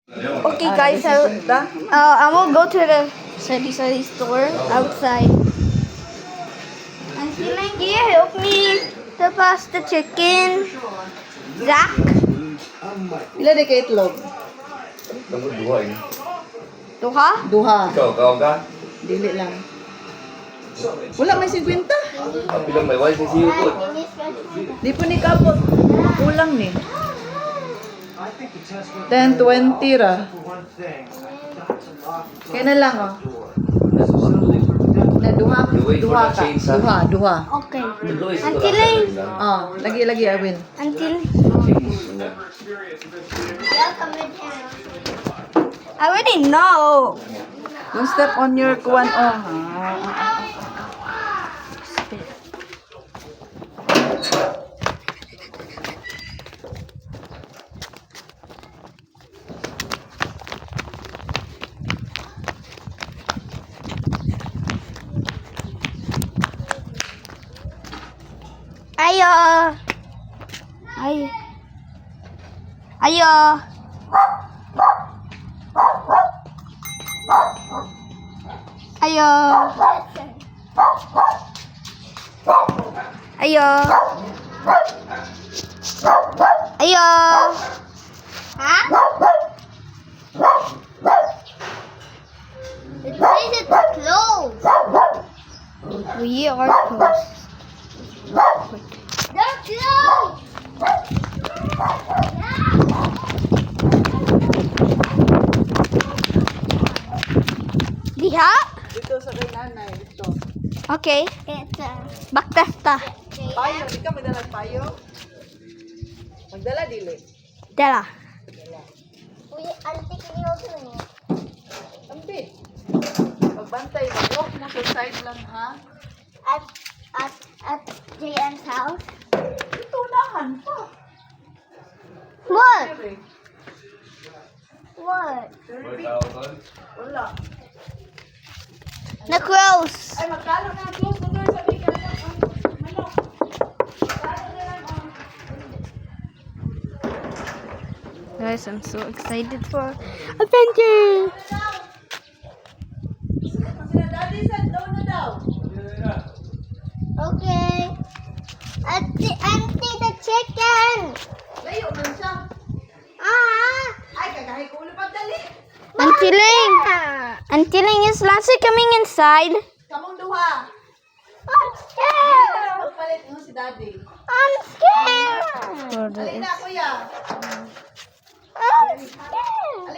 Okay, guys, I will go to the sari store outside. And can you help me to pass the chicken? Zach? Pila di ka itlog? Kamu dua ini. Duha? Duha. Ikaw, kau ka? Dili lang. Wala may 50. Bilang may wifi si Yuko. Di po ni kapot. Kulang ni. 10, 20 ra. Kaya na lang oh. Na duha ka. Duha. Okay. Until Oh, lagi Awin. until I already know. Don't step on your kuwan oh. Ayo. Ayo. Ayo. Ayo. Ayo. Huh? It says it's closed. We are closed. They're closed. Diha? Dito sa kay nanay dito. Okay. Baktasta. Payo, di ka magdala payo? Magdala dili. Dala. Ambi. Pagbantay mo, walk mo sa side lang ha. At JN's house. Ito unahan pa. What? Dire. What? Wala. The crows. Ay, magkalo na ang close na doon sa bigyan lang. Manok. Magkalo na lang ang... Guys, I'm so excited for adventure. Sila daddy said daw na daw. Okay. Auntie, the chicken. Layo man siya. Ay, kagahay ko ulit pagdali. Auntie Ling, is Lassie coming inside? Kamong duha. I'm scared. Magpalit mo si daddy. I'm scared. Alin na, kuya. I'm scared.